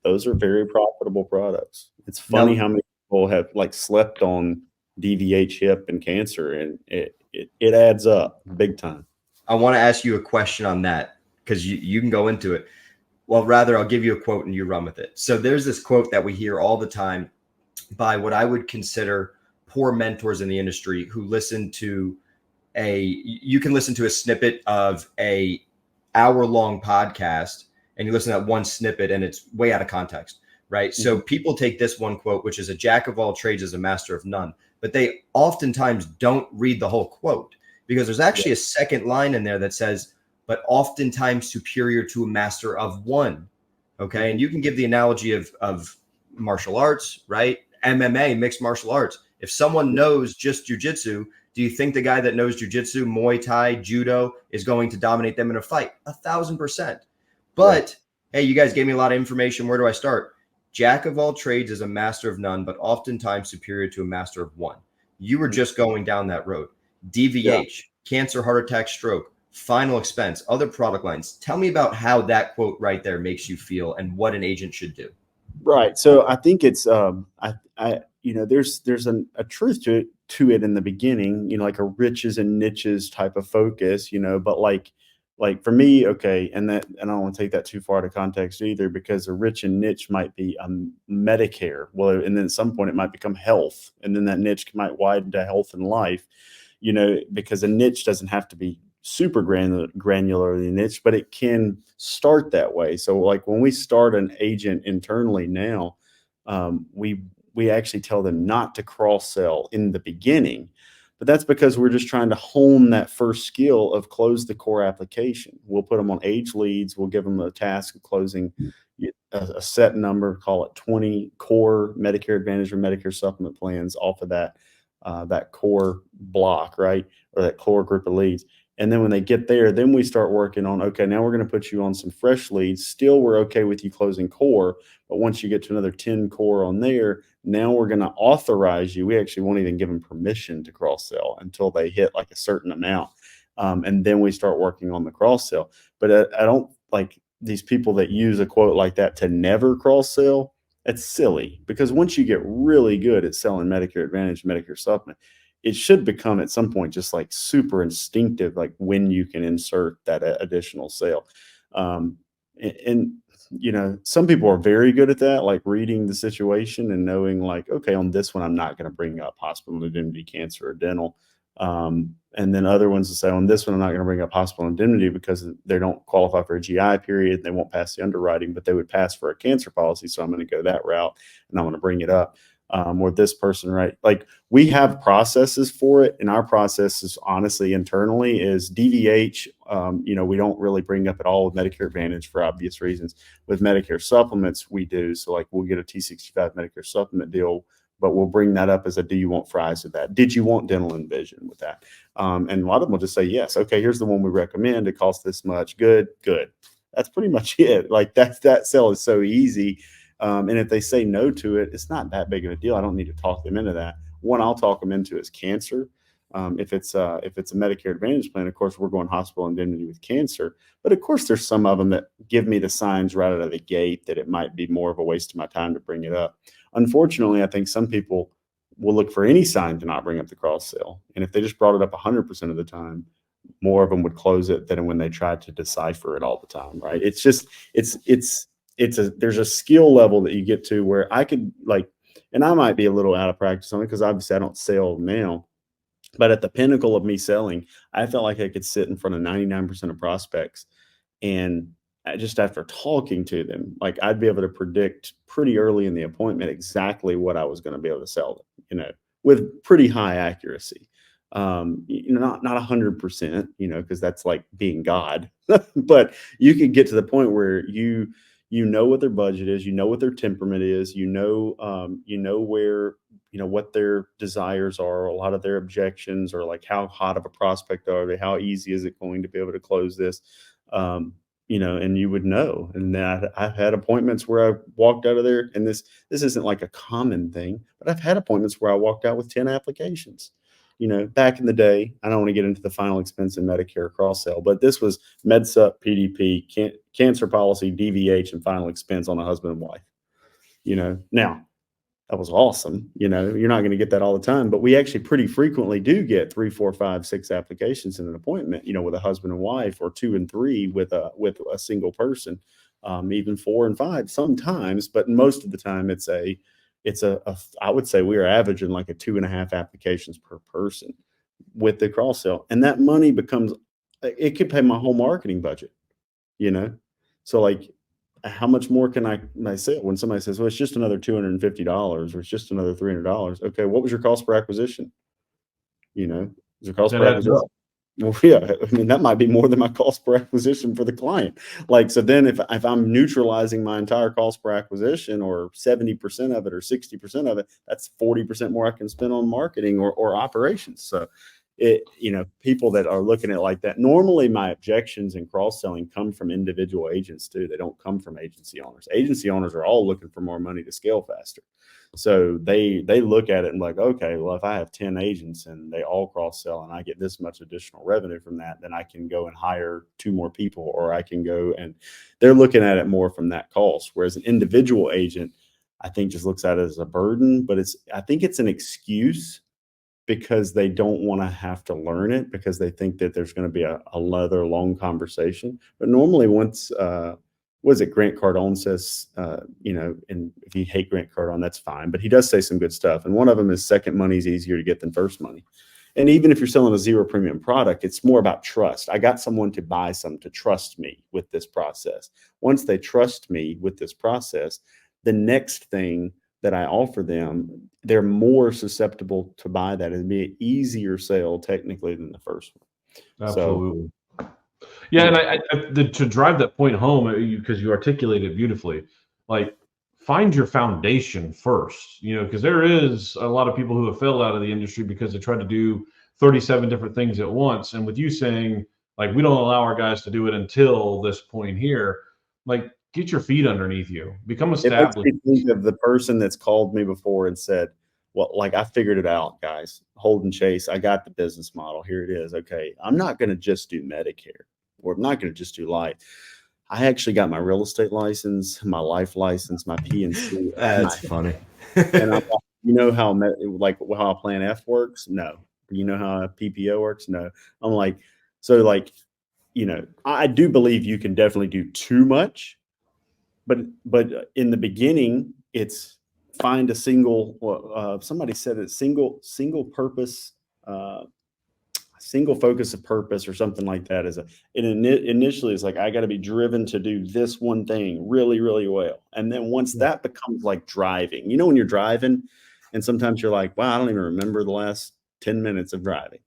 Those are very profitable products. It's funny how many people have like slept on DVH, hip, and cancer, and it adds up big time. I want to ask you a question on that because you can go into it. Well, rather, I'll give you a quote and you run with it. So there's this quote that we hear all the time by what I would consider poor mentors in the industry who listen to you can listen to a snippet of a hour-long podcast and you listen to that one snippet and it's way out of context, right? Mm-hmm. So people take this one quote, which is a jack of all trades is a master of none, but they oftentimes don't read the whole quote because there's actually a second line in there that says, but oftentimes superior to a master of one. Okay. Mm-hmm. And you can give the analogy of martial arts, right? MMA, mixed martial arts. If someone knows just jujitsu, do you think the guy that knows jujitsu, Muay Thai, judo is going to dominate them in a fight? 1,000%. But hey, you guys gave me a lot of information. Where do I start? Jack of all trades is a master of none, but oftentimes superior to a master of one. You were just going down that road. DVH, cancer, heart attack, stroke, final expense, other product lines. Tell me about how that quote right there makes you feel and what an agent should do. Right. So I think it's there's a truth to it in the beginning, like a riches and niches type of focus, but like for me, okay, and I don't want to take that too far out of context either, because a rich and niche might be Medicare. Well, and then at some point it might become health, and then that niche might widen to health and life, because a niche doesn't have to be super granularly niche, but it can start that way. So like when we start an agent internally now, we actually tell them not to cross sell in the beginning, but that's because we're just trying to hone that first skill of close the core application. We'll put them on age leads. We'll give them a task of closing a set number, call it 20 core Medicare Advantage or Medicare supplement plans off of that core block, right? Or that core group of leads. And then when they get there, then we start working on, okay, now we're going to put you on some fresh leads. Still, we're okay with you closing core. But once you get to another 10 core on there, now we're going to authorize you. We actually won't even give them permission to cross sell until they hit like a certain amount. And then we start working on the cross sell. But I don't like these people that use a quote like that to never cross sell. It's silly, because once you get really good at selling Medicare Advantage, Medicare supplement, it should become at some point just like super instinctive, like when you can insert that additional sale. And some people are very good at that, like reading the situation and knowing like, okay, on this one, I'm not going to bring up hospital indemnity, cancer, or dental. And then other ones will say, on this one, I'm not going to bring up hospital indemnity because they don't qualify for a GI period. They won't pass the underwriting, but they would pass for a cancer policy. So I'm going to go that route and I'm going to bring it up. Or this person, right? Like we have processes for it, and our process is honestly internally is DVH. We don't really bring up at all with Medicare Advantage for obvious reasons. With Medicare supplements, we do. So like we'll get a T65 Medicare supplement deal but we'll bring that up as a, do you want fries with that? Did you want dental and vision with that? And a lot of them will just say yes. Okay, here's the one we recommend. It costs this much. Good. That's pretty much it. Like that sell is so easy. And if they say no to it, it's not that big of a deal. I don't need to talk them into that. One I'll talk them into is cancer. If it's a Medicare Advantage plan, of course, we're going hospital indemnity with cancer. But of course, there's some of them that give me the signs right out of the gate that it might be more of a waste of my time to bring it up. Unfortunately, I think some people will look for any sign to not bring up the cross sale. And if they just brought it up 100% of the time, more of them would close it than when they tried to decipher it all the time, right? It's just, there's a skill level that you get to where I could like, and I might be a little out of practice on it because obviously I don't sell now. But at the pinnacle of me selling, I felt like I could sit in front of 99% of prospects. And just after talking to them, like I'd be able to predict pretty early in the appointment exactly what I was going to be able to sell them, with pretty high accuracy. Not 100%, because that's like being God, but you could get to the point where you know what their budget is, what their temperament is, where, what their desires are, a lot of their objections, or like how hot of a prospect are they, how easy is it going to be able to close this, and you would know. And that I've had appointments where I walked out of there, and this isn't like a common thing, but I've had appointments where I walked out with 10 applications. Back in the day, I don't want to get into the final expense in Medicare cross sale, but this was MedSup, PDP, cancer policy, DVH, and final expense on a husband and wife. Now that was awesome. You're not going to get that all the time, but we actually pretty frequently do get 3, 4, 5, 6 applications in an appointment, with a husband and wife, or 2 and 3 with a single person, even 4 and 5 sometimes, but most of the time I would say we are averaging like a 2.5 applications per person with the cross sell. And that money it could pay my whole marketing budget, So like, how much more can I say when somebody says, well, it's just another $250 or it's just another $300? Okay. What was your cost per acquisition? Is your cost per acquisition? Well, yeah, I mean, that might be more than my cost per acquisition for the client. Like, so then if I'm neutralizing my entire cost per acquisition, or 70% of it or 60% of it, that's 40% more I can spend on marketing or operations. So people that are looking at it like that, normally my objections in cross-selling come from individual agents too. They don't come from agency owners. Agency owners are all looking for more money to scale faster. So they look at it and like, okay, well, if I have 10 agents and they all cross sell and I get this much additional revenue from that, then I can go and hire 2 more people, or I can go, and they're looking at it more from that cost. Whereas an individual agent, I think, just looks at it as a burden, but I think it's an excuse because they don't want to have to learn it, because they think that there's going to be another long conversation. But normally once, what is it? Grant Cardone says, and if you hate Grant Cardone, that's fine, but he does say some good stuff. And one of them is second money is easier to get than first money. And even if you're selling a 0 premium product, it's more about trust. I got someone to buy some to trust me with this process. Once they trust me with this process, the next thing that I offer them, they're more susceptible to buy that. It'd be an easier sale technically than the first one. Absolutely. So, yeah, and to drive that point home, because you articulated it beautifully, like, find your foundation first, because there is a lot of people who have failed out of the industry because they tried to do 37 different things at once. And with you saying, like, we don't allow our guys to do it until this point here, like, get your feet underneath you, become established. It makes me think of the person that's called me before and said, well, like, I figured it out, guys. Hold and chase. I got the business model. Here it is. Okay. I'm not going to just do Medicare, or I'm not going to just do life. I actually got my real estate license, my life license, my PNC. That's funny. And how a Plan F works? No. You know how a PPO works? No. I'm like, so like, I do believe you can definitely do too much, but in the beginning, it's find a single. Somebody said it, single purpose. Single focus of purpose or something like that initially is like, I got to be driven to do this one thing really, really well. And then once that becomes like driving, when you're driving and sometimes you're like, wow, I don't even remember the last 10 minutes of driving,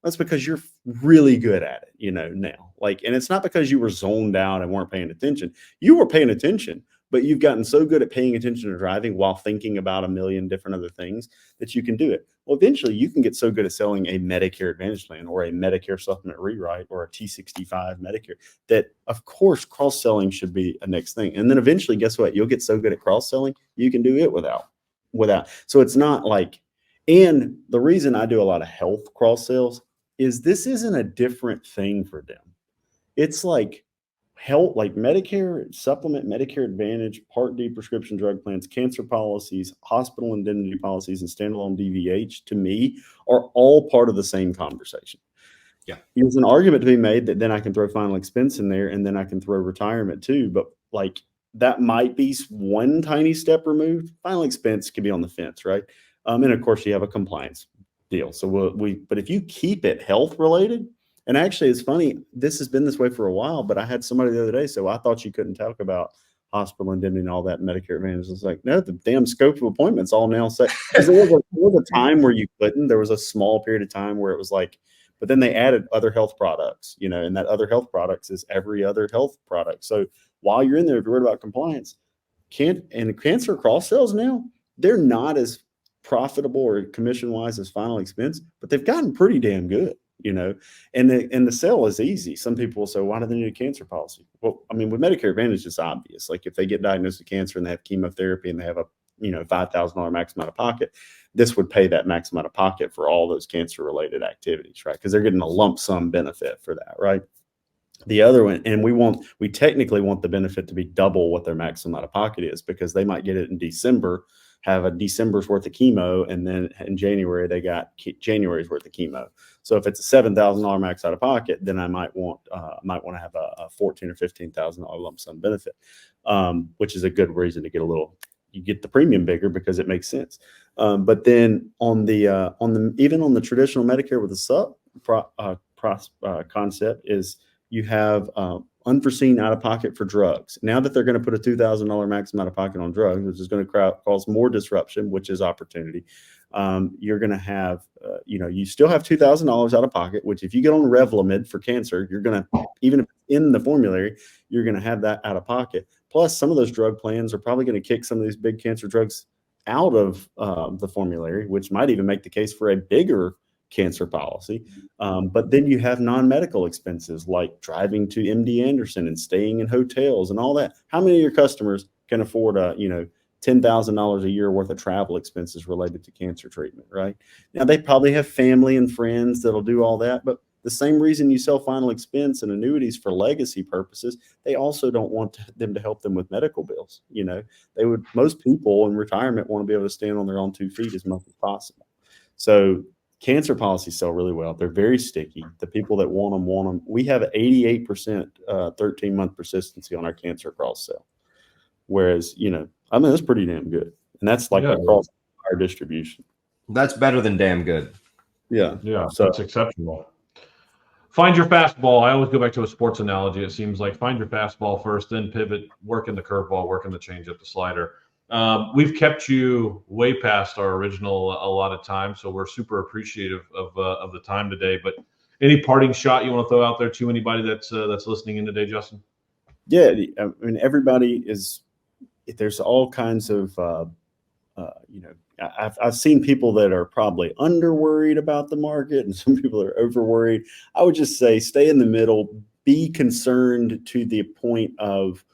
that's because you're really good at it, now. Like, and it's not because you were zoned out and weren't paying attention. You were paying attention, but you've gotten so good at paying attention to driving while thinking about a million different other things that you can do it. Well, eventually you can get so good at selling a Medicare Advantage plan or a Medicare supplement rewrite or a T65 Medicare that, of course, cross-selling should be a next thing. And then eventually, guess what? You'll get so good at cross-selling, you can do it without. So it's not like, and the reason I do a lot of health cross sales is this isn't a different thing for them. It's like health, like Medicare supplement, Medicare Advantage, Part D prescription drug plans, cancer policies, hospital indemnity policies, and standalone DVH to me are all part of the same conversation. Yeah. There's an argument to be made that then I can throw final expense in there and then I can throw retirement too. But like that might be one tiny step removed. Final expense could be on the fence, right? And of course you have a compliance deal. So but if you keep it health related, and actually it's funny, this has been this way for a while, but I had somebody the other day, so I thought you couldn't talk about hospital indemnity and all that Medicare Advantage. It's like, no, the damn scope of appointments all now set. Because there was a time where you couldn't. There was a small period of time where it was like, but then they added other health products, and that other health products is every other health product. So while you're in there, if you're worried about compliance, cancer cross sales now, they're not as profitable or commission wise as final expense, but they've gotten pretty damn good. And the sale is easy. Some people will say, why do they need a cancer policy? Well, I mean, with Medicare Advantage, it's obvious. Like if they get diagnosed with cancer and they have chemotherapy and they have a, $5,000 max amount of pocket, this would pay that max amount of pocket for all those cancer related activities, right? Because they're getting a lump sum benefit for that, right? The other one, and we technically want the benefit to be double what their maximum out of pocket is, because they might get it in December, have a December's worth of chemo, and then in January they got January's worth of chemo. So if it's a $7,000 max out of pocket, then I might want to have a $14,000 or $15,000 lump sum benefit, which is a good reason to get you get the premium bigger because it makes sense. But then on the traditional Medicare with the sub concept is you have unforeseen out of pocket for drugs. Now that they're going to put a $2,000 max amount of pocket on drugs, which is going to cause more disruption, which is opportunity. You're going to have, you still have $2,000 out of pocket, which if you get on Revlimid for cancer, you're going to, even if it's in the formulary, you're going to have that out of pocket. Plus, some of those drug plans are probably going to kick some of these big cancer drugs out of the formulary, which might even make the case for a bigger cancer policy. But then you have non-medical expenses like driving to MD Anderson and staying in hotels and all that. How many of your customers can afford $10,000 a year worth of travel expenses related to cancer treatment, right? Now they probably have family and friends that'll do all that, but the same reason you sell final expense and annuities for legacy purposes, they also don't want them to help them with medical bills. Most people in retirement want to be able to stand on their own 2 feet as much as possible. So cancer policies sell really well. They're very sticky. The people that want them. We have 88% 13-month persistency on our cancer cross sale. Whereas, that's pretty damn good. And that's like across our distribution. That's better than damn good. Yeah, so that's exceptional. Find your fastball. I always go back to a sports analogy. It seems like find your fastball first, then pivot, work in the curveball, work in the changeup, the slider. We've kept you way past our original a lot of time, so we're super appreciative of the time today. But any parting shot you want to throw out there to anybody that's listening in today, Justin? Yeah, I mean, everybody is. There's all kinds of, I've seen people that are probably under worried about the market and some people are over worried. I would just say stay in the middle, be concerned to the point of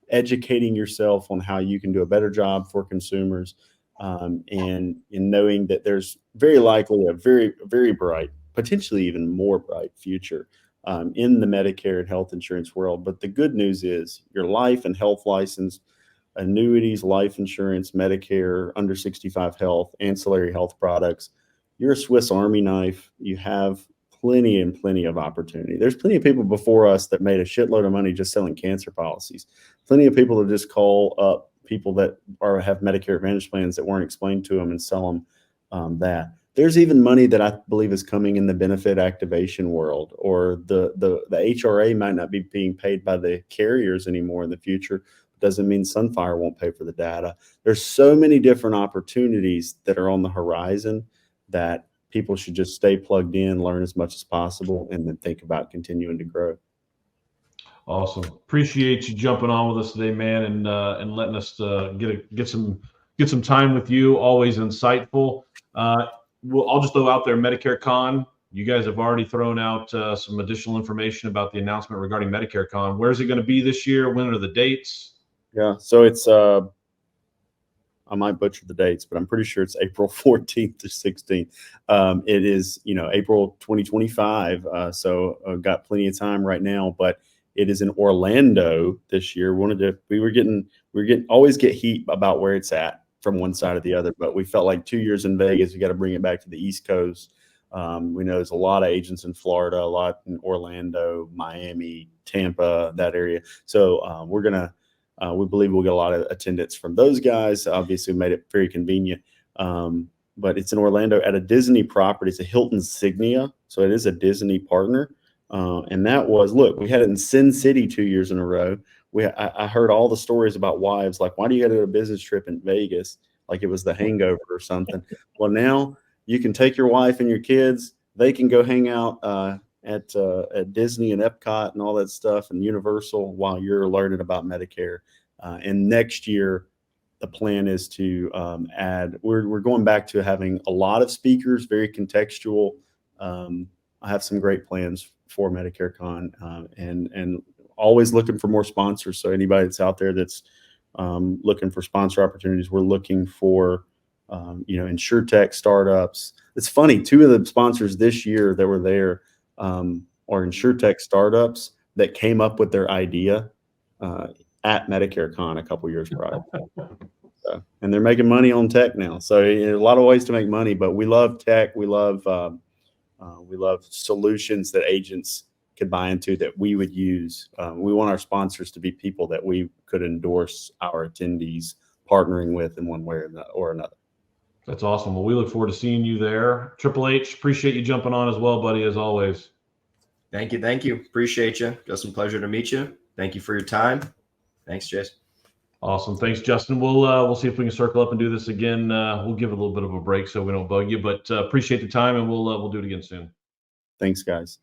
educating yourself on how you can do a better job for consumers, and in knowing that there's very likely a very, very bright, potentially even more bright future in the Medicare and health insurance world. But the good news is your life and health license, annuities, life insurance, Medicare, under 65 health, ancillary health products, you're a Swiss Army knife. You have plenty and plenty of opportunity. There's plenty of people before us that made a shitload of money just selling cancer policies. Plenty of people that just call up people that have Medicare Advantage plans that weren't explained to them and sell them that. There's even money that I believe is coming in the benefit activation world, or the HRA might not be being paid by the carriers anymore in the future. Doesn't mean Sunfire won't pay for the data. There's so many different opportunities that are on the horizon that people should just stay plugged in, learn as much as possible, and then think about continuing to grow. Awesome. Appreciate you jumping on with us today, man, and letting us get some time with you. Always insightful. I'll just throw out there Medicare Con. You guys have already thrown out some additional information about the announcement regarding Medicare Con. Where's it going to be this year? When are the dates? Yeah, so it's I might butcher the dates, but I'm pretty sure it's April 14th to 16th. It is, April 2025. So got plenty of time right now, but it is in Orlando this year. We were getting always get heat about where it's at from one side or the other, but we felt like 2 years in Vegas, we got to bring it back to the East Coast. We know there's a lot of agents in Florida, a lot in Orlando, Miami, Tampa, that area. So we believe we'll get a lot of attendance from those guys. Obviously, made it very convenient. But it's in Orlando at a Disney property. It's a Hilton Signia, so it is a Disney partner. And we had it in Sin City 2 years in a row. I heard all the stories about wives like, why do you go to a business trip in Vegas? Like it was The Hangover or something. Well, now you can take your wife and your kids. They can go hang out at Disney and Epcot and all that stuff and Universal while you're learning about Medicare. And next year, the plan is to add. We're going back to having a lot of speakers, very contextual. I have some great plans for Medicare Con, and always looking for more sponsors. So anybody that's out there that's looking for sponsor opportunities, we're looking for InsurTech startups. It's funny, two of the sponsors this year that were there are InsurTech startups that came up with their idea at Medicare Con a couple years prior. And they're making money on tech now. So a lot of ways to make money, but we love tech. We love solutions that agents could buy into that we would use. We want our sponsors to be people that we could endorse our attendees partnering with in one way or another. That's awesome. Well, we look forward to seeing you there. Triple H, appreciate you jumping on as well, buddy, as always. Thank you. Appreciate you. Justin, pleasure to meet you. Thank you for your time. Thanks, Jason. Awesome. Thanks, Justin. We'll see if we can circle up and do this again. We'll give it a little bit of a break so we don't bug you, but appreciate the time, and we'll do it again soon. Thanks, guys.